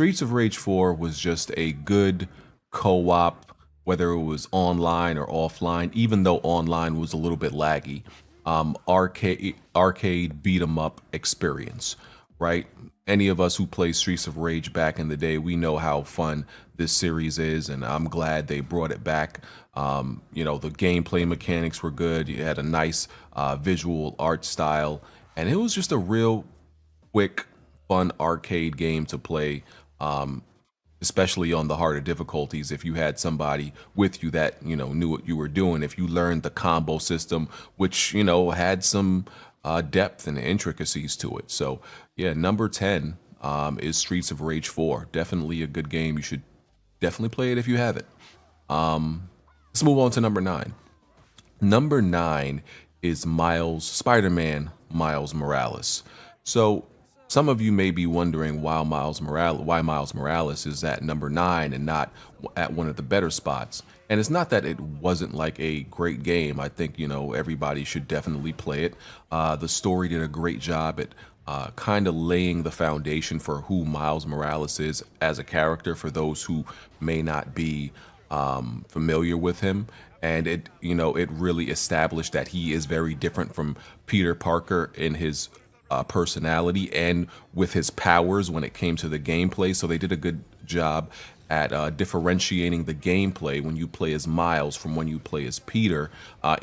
Streets of Rage 4 was just a good co-op, whether it was online or offline, even though online was a little bit laggy. Arcade beat 'em up experience, right? Any of us who played Streets of Rage back in the day, we know how fun this series is, and I'm glad they brought it back. The gameplay mechanics were good. You had a nice visual art style, and it was just a real quick, fun arcade game to play, especially on the harder difficulties. If you had somebody with you that knew what you were doing, if you learned the combo system, which had some depth and intricacies to it. So yeah, number 10 is Streets of Rage 4. Definitely a good game. You should definitely play it if you have it. Let's move on to number 9. Number 9 is Spider-Man Miles Morales. So some of you may be wondering why Miles Morales is at number 9 and not at one of the better spots. And it's not that it wasn't like a great game. I think everybody should definitely play it. The story did a great job at kind of laying the foundation for who Miles Morales is as a character for those who may not be familiar with him. And it really established that he is very different from Peter Parker in his personality and with his powers when it came to the gameplay. So they did a good job at differentiating the gameplay when you play as Miles from when you play as Peter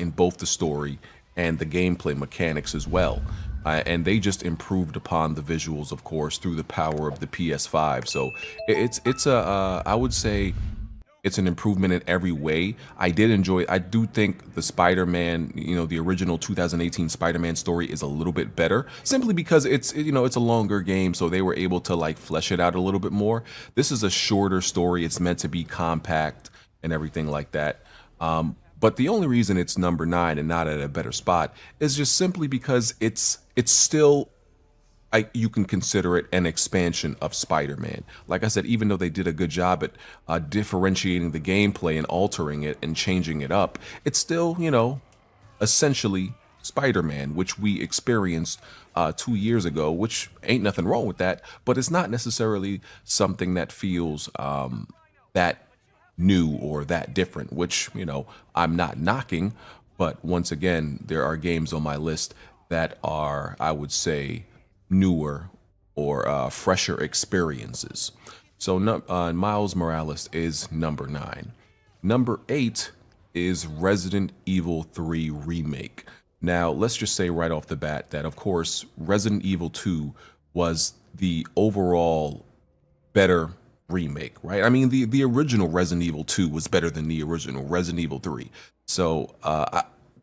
in both the story and the gameplay mechanics as well. And they just improved upon the visuals, of course, through the power of the PS5. So I would say it's an improvement in every way. I do think the Spider-Man, the original 2018 Spider-Man story is a little bit better, simply because it's a longer game, so they were able to like flesh it out a little bit more. This is a shorter story. It's meant to be compact and everything like that. But the only reason it's number 9 and not at a better spot is just simply because it's still, you can consider it an expansion of Spider-Man. Like I said, even though they did a good job at differentiating the gameplay and altering it and changing it up, it's still, essentially Spider-Man, which we experienced 2 years ago, which ain't nothing wrong with that, but it's not necessarily something that feels that new or that different, which, I'm not knocking. But once again, there are games on my list that are, I would say, newer or fresher experiences. So Miles Morales is number 9. Number 8 is Resident Evil 3 Remake. Now, let's just say right off the bat that, of course, Resident Evil 2 was the overall better remake, right? I mean, the original Resident Evil 2 was better than the original Resident Evil 3. So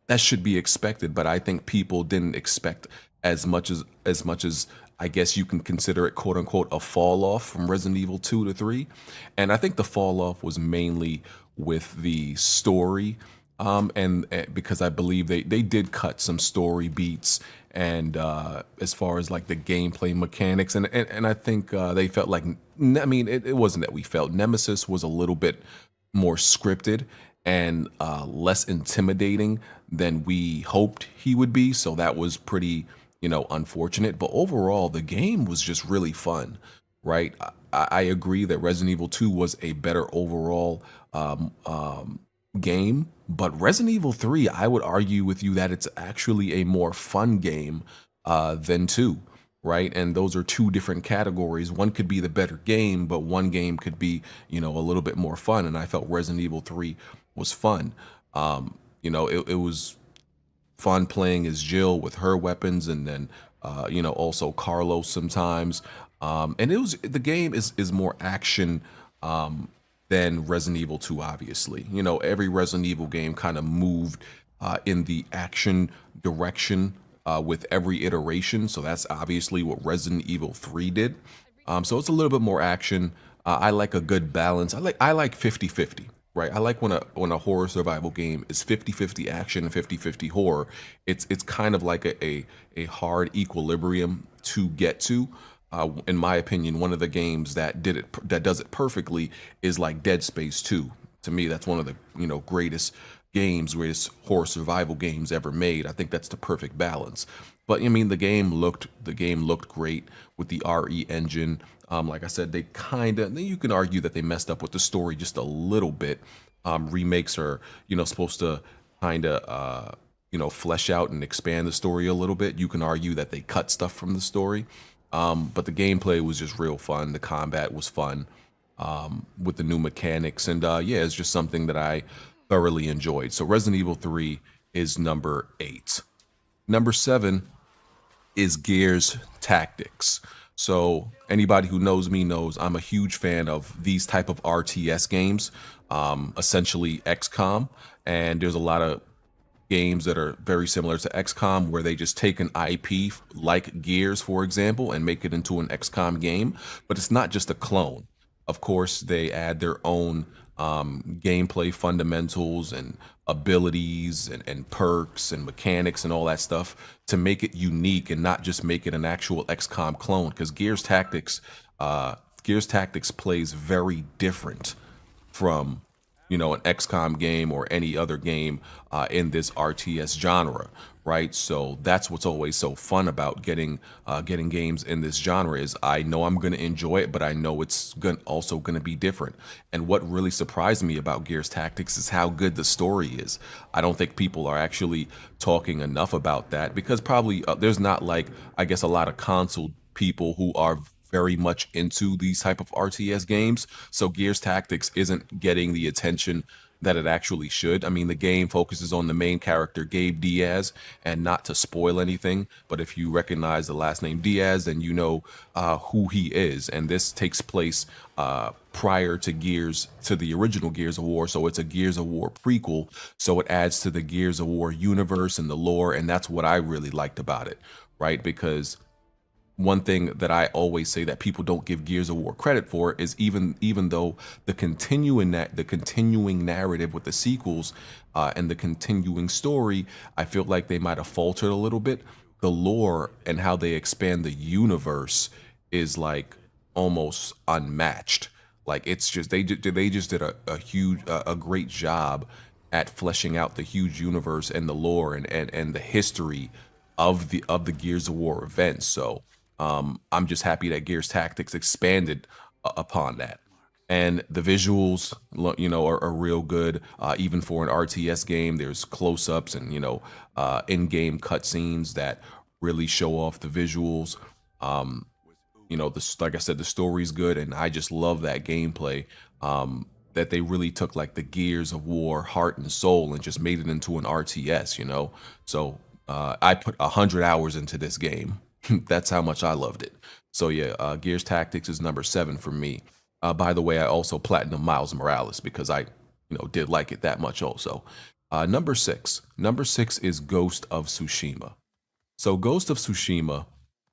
that should be expected, but I think people didn't expect as much as I guess you can consider it quote unquote a fall off from Resident Evil 2 to 3. And I think the fall off was mainly with the story. And because I believe they did cut some story beats and as far as like the gameplay mechanics and I think they felt like, I mean, it wasn't that we felt Nemesis was a little bit more scripted and less intimidating than we hoped he would be. So that was pretty, unfortunate. But overall, the game was just really fun, right? I agree that Resident Evil 2 was a better overall game, but Resident Evil 3, I would argue with you that it's actually a more fun game than 2, right? And those are two different categories. One could be the better game, but one game could be, a little bit more fun. And I felt Resident Evil 3 was fun. It was fun playing as Jill with her weapons, and then also Carlos sometimes. And the game is more action than Resident Evil 2, obviously. Every Resident Evil game kind of moved in the action direction with every iteration. So that's obviously what Resident Evil 3 did. So it's a little bit more action. I like a good balance. I like 50-50. Right. I like when a horror survival game is 50-50 action and 50-50 horror. It's kind of like a hard equilibrium to get to. In my opinion, one of the games that does it perfectly is like Dead Space 2. To me, that's one of the greatest games, greatest horror survival games ever made. I think that's the perfect balance. But I mean, the game looked great with the RE engine. Like I said, they kind of you can argue that they messed up with the story just a little bit. Remakes are supposed to kind of flesh out and expand the story a little bit. You can argue that they cut stuff from the story, but the gameplay was just real fun. The combat was fun with the new mechanics, and yeah, it's just something that I thoroughly enjoyed. So Resident Evil 3 is number 8. Number 7 is Gears Tactics. So anybody who knows me knows I'm a huge fan of these type of RTS games, essentially XCOM, and there's a lot of games that are very similar to XCOM where they just take an IP like Gears, for example, and make it into an XCOM game. But it's not just a clone. Of course, they add their own gameplay fundamentals and abilities and perks and mechanics and all that stuff to make it unique and not just make it an actual XCOM clone. Because Gears Tactics plays very different from an XCOM game or any other game in this RTS genre, right? So that's what's always so fun about getting games in this genre is I know I'm going to enjoy it, but I know it's also going to be different. And what really surprised me about Gears Tactics is how good the story is. I don't think people are actually talking enough about that because probably there's not like I guess a lot of console people who are very much into these type of RTS games. So Gears Tactics isn't getting the attention that it actually should. I mean, the game focuses on the main character, Gabe Diaz, and not to spoil anything, but if you recognize the last name Diaz, then you know who he is. And this takes place prior to the original Gears of War. So it's a Gears of War prequel. So it adds to the Gears of War universe and the lore. And that's what I really liked about it, right? Because one thing that I always say that people don't give Gears of War credit for is even though the continuing narrative with the sequels and the continuing story, I feel like they might have faltered a little bit. The lore and how they expand the universe is like almost unmatched. Like it's just they just did a great job at fleshing out the huge universe and the lore and the history of the Gears of War events. So I'm just happy that Gears Tactics expanded upon that. And the visuals, are real good. Even for an RTS game, there's close-ups and in-game cutscenes that really show off the visuals. Like I said, the story's good, and I just love that gameplay. That they really took like the Gears of War heart and soul and just made it into an RTS. So I put 100 hours into this game. That's how much I loved it. So yeah, Gears Tactics is number 7 for me. By the way, I also platinum Miles Morales because I, did like it that much also. Number 6. Number 6 is Ghost of Tsushima. So Ghost of Tsushima,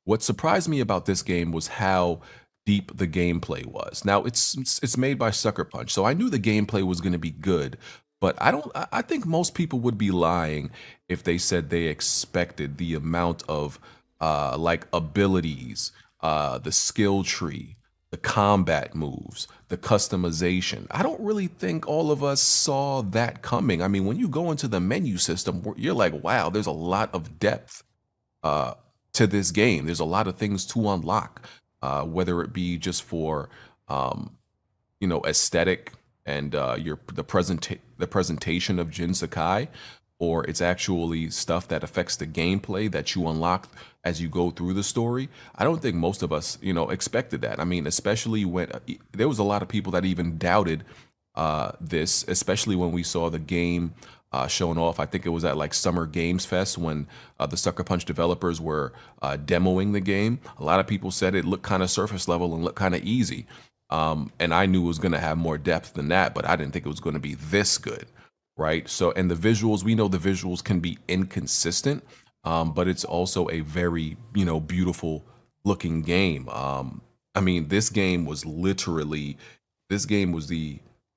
what surprised me about this game was how deep the gameplay was. Now it's made by Sucker Punch, so I knew the gameplay was going to be good, but I think most people would be lying if they said they expected the amount of like abilities, the skill tree, the combat moves, the customization. I don't really think all of us saw that coming. I mean, when you go into the menu system, you're like, wow, there's a lot of depth uh, to this game. There's a lot of things to unlock, whether it be just for aesthetic and the presentation of Jin Sakai, or it's actually stuff that affects the gameplay that you unlock as you go through the story. I don't think most of us, expected that. I mean, especially when there was a lot of people that even doubted this, especially when we saw the game shown off. I think it was at like Summer Games Fest when the Sucker Punch developers were demoing the game. A lot of people said it looked kind of surface level and looked kind of easy. And I knew it was going to have more depth than that, but I didn't think it was going to be this good, right? So, and the visuals, we know the visuals can be inconsistent, but it's also a very, beautiful looking game. I mean, this game was the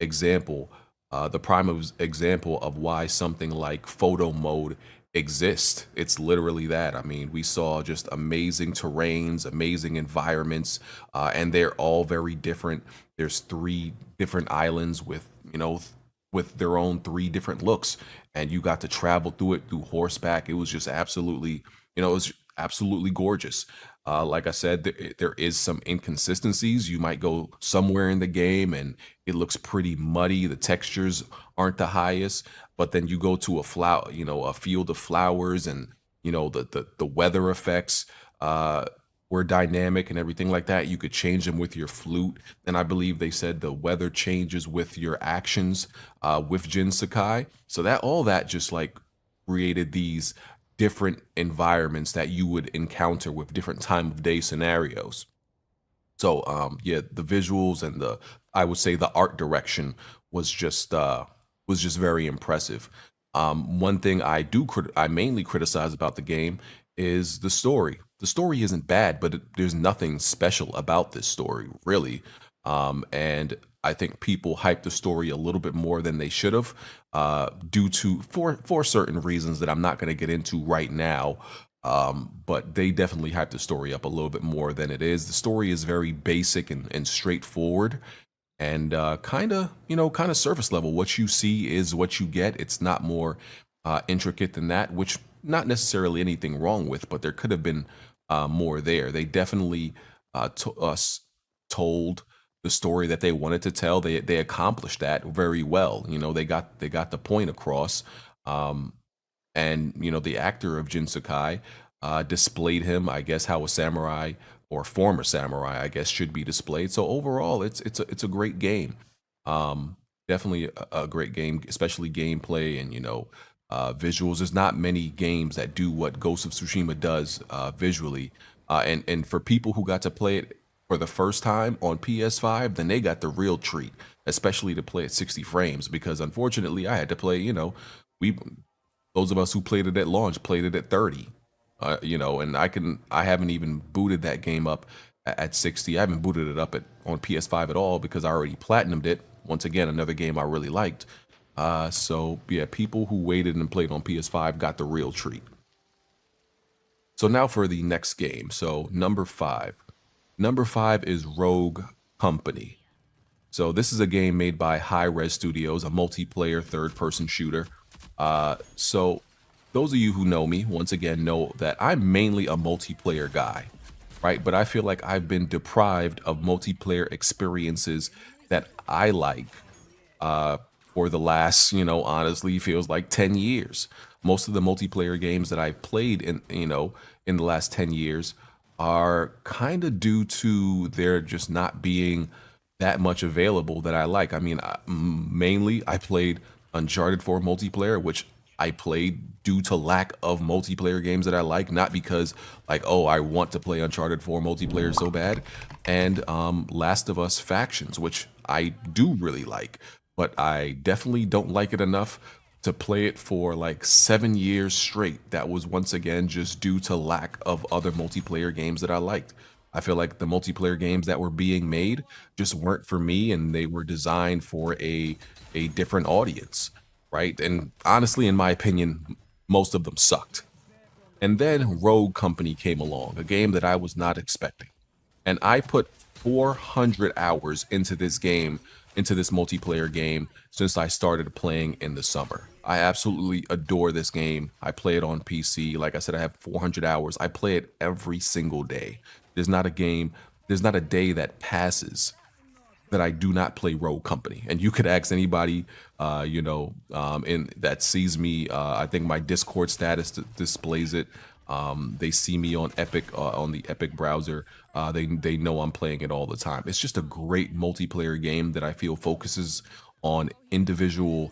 example, the prime example of why something like photo mode exists. It's literally that. I mean, we saw just amazing terrains, amazing environments, and they're all very different. There's 3 different islands with with their own three different looks, and you got to travel through it through horseback. It was just absolutely, it was absolutely gorgeous. Like I said, there is some inconsistencies. You might go somewhere in the game and it looks pretty muddy. The textures aren't the highest, but then you go to a flower, a field of flowers, and the weather effects were dynamic and everything like that. You could change them with your flute, and I believe they said the weather changes with your actions with Jin Sakai. So that all that just like created these different environments that you would encounter with different time of day scenarios. So yeah, the visuals and the I would say the art direction was just very impressive. One thing I mainly criticize about the game is the story. The story isn't bad, but there's nothing special about this story, really. And I think people hype the story a little bit more than they should have, due to for certain reasons that I'm not going to get into right now. But they definitely hype the story up a little bit more than it is. The story is very basic and straightforward, and kind of surface level. What you see is what you get. It's not more intricate than that, which not necessarily anything wrong with, but there could have been more there. They definitely to us told the story that they wanted to tell. They accomplished that very well. They got the point across. And the actor of Jin Sakai displayed him, I guess, how a samurai or former samurai, I guess, should be displayed. So overall, it's a great game. Definitely a great game, especially gameplay and visuals. There's not many games that do what Ghost of Tsushima does visually, and for people who got to play it for the first time on PS5, then they got the real treat, especially to play at 60 frames. Because unfortunately, I had to play. We those of us who played it at launch played it at 30. And I haven't even booted that game up at 60. I haven't booted it up on PS5 at all because I already platinumed it. Once again, another game I really liked. So yeah, people who waited and played on PS5 got the real treat. So now for the next game. So number five. Number five is Rogue Company. So this is a game made by Hi-Rez Studios, a multiplayer third-person shooter. So those of you who know me, once again, know that I'm mainly a multiplayer guy, right? But I feel like I've been deprived of multiplayer experiences that I like for the last, honestly, feels like 10 years. Most of the multiplayer games that I've played in the last 10 years are kind of due to there just not being that much available that I like. I mean, mainly I played Uncharted 4 multiplayer, which I played due to lack of multiplayer games that I like, not because like, oh, I want to play Uncharted 4 multiplayer so bad. And Last of Us Factions, which I do really like, but I definitely don't like it enough to play it for like 7 years straight. That was once again just due to lack of other multiplayer games that I liked. I feel like the multiplayer games that were being made just weren't for me, and they were designed for a different audience, right? And honestly, in my opinion, most of them sucked. And then Rogue Company came along, a game that I was not expecting. And I put 400 hours into this game, into this multiplayer game, since I started playing in the summer. I absolutely adore this game. I play it on PC. Like I said, I have 400 hours. I play it every single day. There's not a game, there's not a day that passes that I do not play Rogue Company. And you could ask anybody, in that sees me. I think my Discord status displays it. They see me on Epic, on the Epic browser. They know I'm playing it all the time. It's just a great multiplayer game that I feel focuses on individual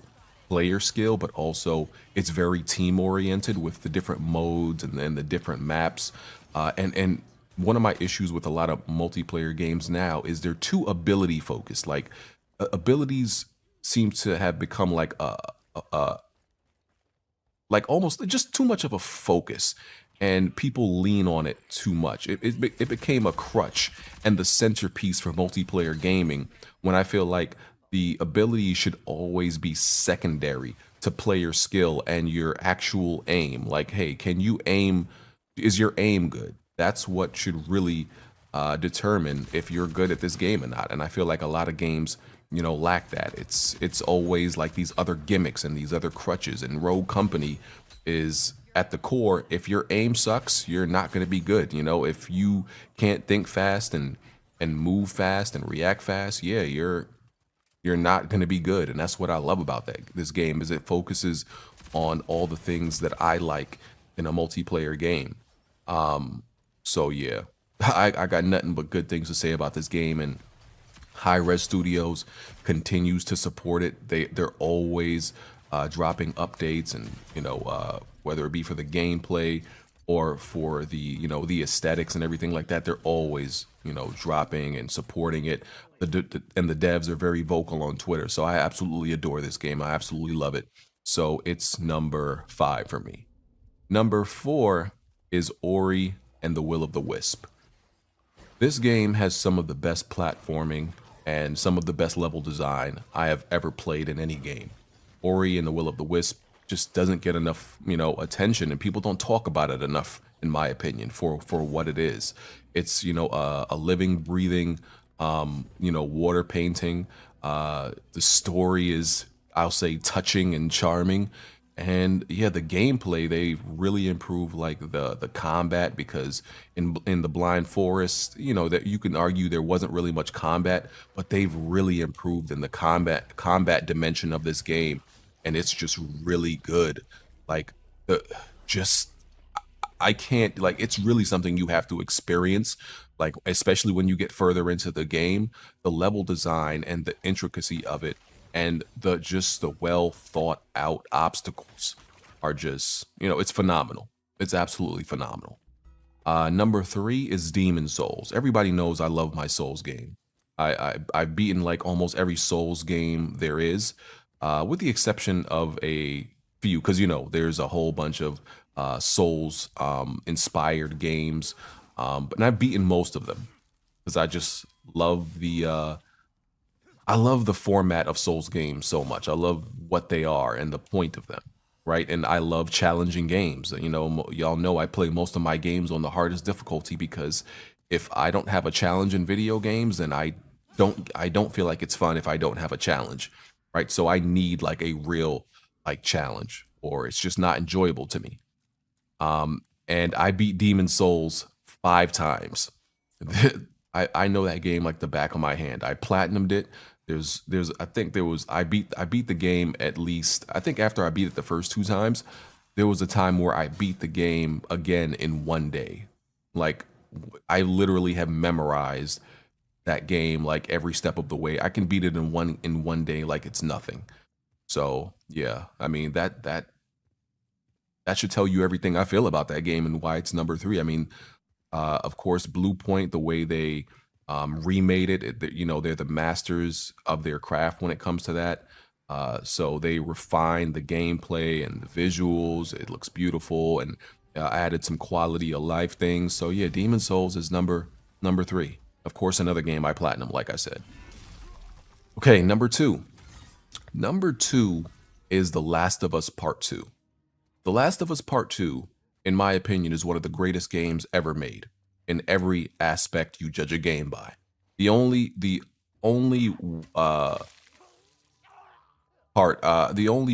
player skill, but also it's very team oriented with the different modes and the different maps. And one of my issues with a lot of multiplayer games now is they're too ability focused. Like abilities seem to have become like a like almost just too much of a focus, and people lean on it too much. It became a crutch and the centerpiece for multiplayer gaming, when I feel like the ability should always be secondary to player skill and your actual aim. Like, hey, can you aim? Is your aim good? That's what should really determine if you're good at this game or not. And I feel like a lot of games, lack that. It's always like these other gimmicks and these other crutches. And Rogue Company is at the core. If your aim sucks, you're not going to be good. If you can't think fast and move fast and react fast, yeah, you're not going to be good. And that's what I love about this game is it focuses on all the things that I like in a multiplayer game. So yeah, I got nothing but good things to say about this game, and Hi-Rez Studios continues to support it. They're always dropping updates, and whether it be for the gameplay or for the aesthetics and everything like that, they're always dropping and supporting it. And the devs are very vocal on Twitter, so I absolutely adore this game. I absolutely love it. So it's number 5 for me. Number 4 is Ori and the Will of the Wisp. This game has some of the best platforming and some of the best level design I have ever played in any game. Ori and the Will of the Wisp just doesn't get enough, attention, and people don't talk about it enough, in my opinion, for what it is. It's, a living, breathing, water painting. The story is, I'll say, touching and charming. And yeah, the gameplay, they really improved like the combat, because in the Blind Forest, that you can argue there wasn't really much combat, but they've really improved in the combat dimension of this game, and it's just really good. Like the just I can't, like, it's really something you have to experience, like especially when you get further into the game. The level design and the intricacy of it, and the well thought out obstacles are just, it's phenomenal. It's absolutely phenomenal. Number 3 is Demon Souls. Everybody knows I love my Souls game. I've beaten like almost every Souls game there is, with the exception of a few, because there's a whole bunch of Souls inspired games, but I've beaten most of them because I just love the format of Souls games so much. I love what they are and the point of them, right? And I love challenging games. Y'all know I play most of my games on the hardest difficulty, because if I don't have a challenge in video games, then I don't feel like it's fun if I don't have a challenge, right? So I need like a real like challenge, or it's just not enjoyable to me. And I beat Demon Souls 5 times. I know that game like the back of my hand. I platinumed it. I think I beat the game at least, I think after I beat it the first 2 times, there was a time where I beat the game again in 1 day. Like, I literally have memorized that game like every step of the way. I can beat it in one day like it's nothing. So yeah, I mean that should tell you everything I feel about that game and why it's number 3. I mean, of course, Blue Point, the way they remade they're the masters of their craft when it comes to that. So they refined the gameplay and the visuals. It looks beautiful, and added some quality of life things. So yeah, Demon Souls is number 3. Of course, another game I platinum, like I said. Okay, number 2. Number 2 is The Last of Us Part 2. The Last of Us Part 2, in my opinion, is one of the greatest games ever made in every aspect you judge a game by. The only the only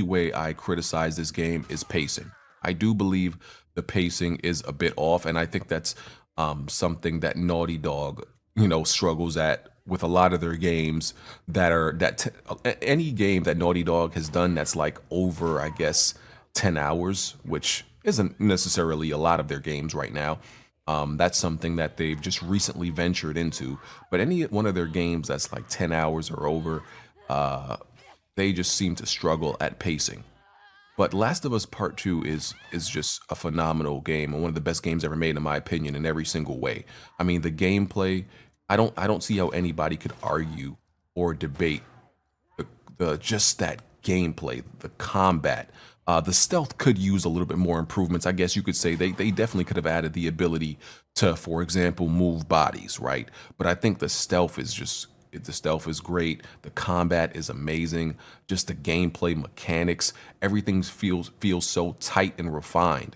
way I criticize this game is pacing. I do believe the pacing is a bit off, and I think that's something that Naughty Dog, struggles at with a lot of their games any game that Naughty Dog has done that's like over, I guess, 10 hours, which isn't necessarily a lot of their games right now. That's something that they've just recently ventured into. But any one of their games that's like 10 hours or over, they just seem to struggle at pacing. But Last of Us Part 2 is just a phenomenal game, and one of the best games ever made, in my opinion, in every single way. I mean, the gameplay, I don't see how anybody could argue or debate the just that gameplay, the combat. The stealth could use a little bit more improvements. I guess you could say they definitely could have added the ability to, for example, move bodies, right? But I think the stealth is great. The combat is amazing. Just the gameplay mechanics, everything feels so tight and refined.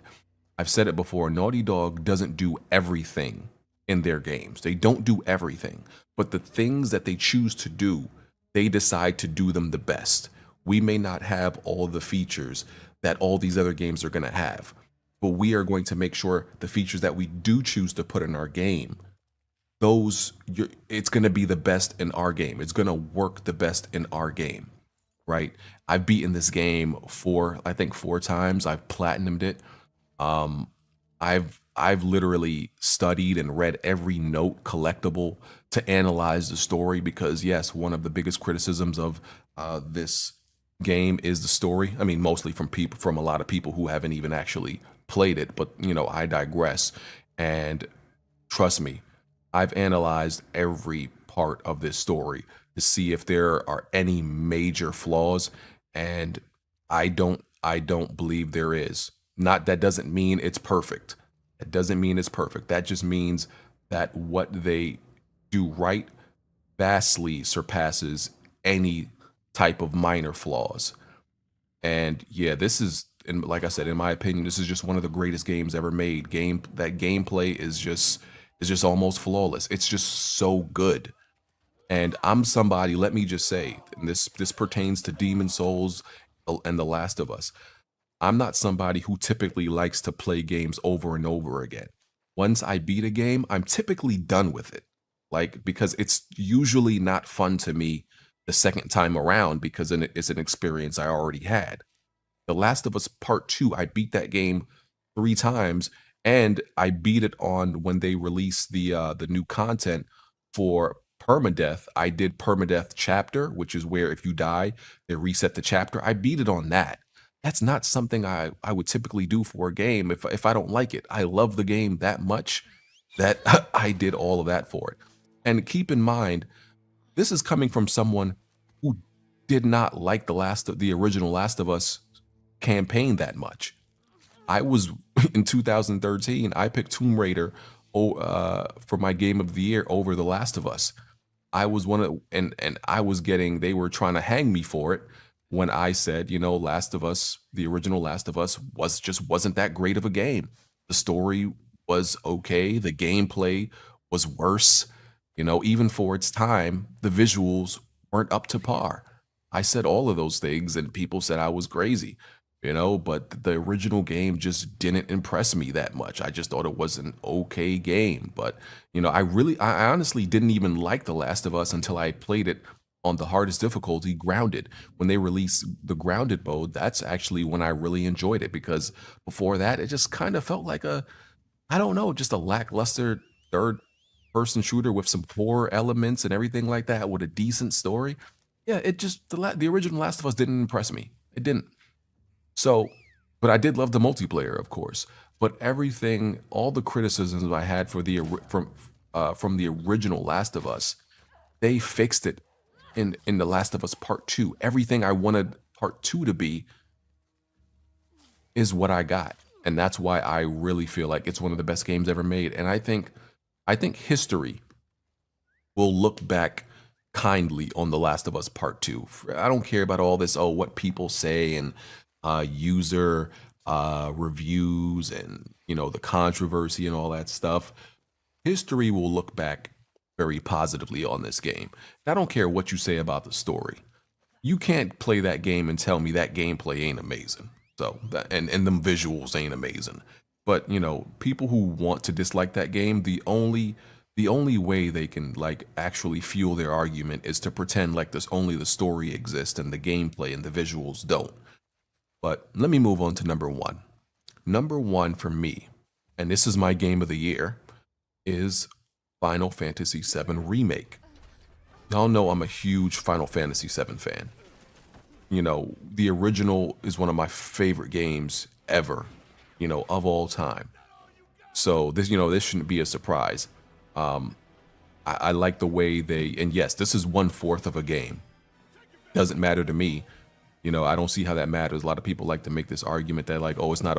I've said it before, Naughty Dog doesn't do everything in their games. They don't do everything, but the things that they choose to do, they decide to do them the best. We may not have all the features that all these other games are going to have, but we are going to make sure the features that we do choose to put in our game, it's going to be the best in our game. It's going to work the best in our game, right? I've beaten this game I think 4 times. I've platinumed it. I've literally studied and read every note collectible to analyze the story, because yes, one of the biggest criticisms of this game is the story. I mean, mostly from a lot of people who haven't even actually played it, but I digress. And trust me, I've analyzed every part of this story to see if there are any major flaws, and I don't believe there is. Not that doesn't mean it's perfect. It doesn't mean it's perfect. That just means that what they do right vastly surpasses any type of minor flaws. And yeah, this is, and like I said, in my opinion, this is just one of the greatest games ever made. That gameplay is just almost flawless. It's just so good. And I'm somebody, let me just say, and this pertains to Demon Souls and The Last of Us. I'm not somebody who typically likes to play games over and over again. Once I beat a game, I'm typically done with it. Like, because it's usually not fun to me the second time around, because it's an experience I already had. The Last of Us Part 2, I beat that game 3 times, and I beat it on when they released the new content for permadeath. I did permadeath chapter, which is where if you die, they reset the chapter. I beat it on that. That's not something I would typically do for a game if I don't like it. I love the game that much that I did all of that for it. And keep in mind, this is coming from someone who did not like the original Last of Us campaign that much. I was in 2013, I picked Tomb Raider for my game of the year over The Last of Us. I was and I was they were trying to hang me for it when I said, Last of Us, the original Last of Us wasn't that great of a game. The story was okay. The gameplay was worse. Even for its time, the visuals weren't up to par. I said all of those things and people said I was crazy, but the original game just didn't impress me that much. I just thought it was an okay game. But, I honestly didn't even like The Last of Us until I played it on the hardest difficulty, Grounded. When they released the Grounded mode, that's actually when I really enjoyed it, because before that, it just kind of felt like I don't know, just a lackluster third person shooter with some horror elements and everything like that with a decent story. Yeah, the original Last of Us didn't impress me. It didn't. So, but I did love the multiplayer, of course. But all the criticisms I had from the original Last of Us, they fixed it in The Last of Us Part 2. Everything I wanted Part 2 to be is what I got. And that's why I really feel like it's one of the best games ever made. And I think history will look back kindly on The Last of Us Part 2. I don't care about all this, what people say and user reviews and, the controversy and all that stuff. History will look back very positively on this game. And I don't care what you say about the story. You can't play that game and tell me that gameplay ain't amazing. So and them visuals ain't amazing. But people who want to dislike that game, the only way they can actually fuel their argument is to pretend like only the story exists and the gameplay and the visuals don't. But let me move on to number 1. Number 1 for me, and this is my game of the year, is Final Fantasy VII Remake. Y'all know I'm a huge Final Fantasy VII fan. The original is one of my favorite games ever, of all time. So this shouldn't be a surprise. I like the way and yes, this is 1/4 of a game. Doesn't matter to me. I don't see how that matters. A lot of people like to make this argument that it's not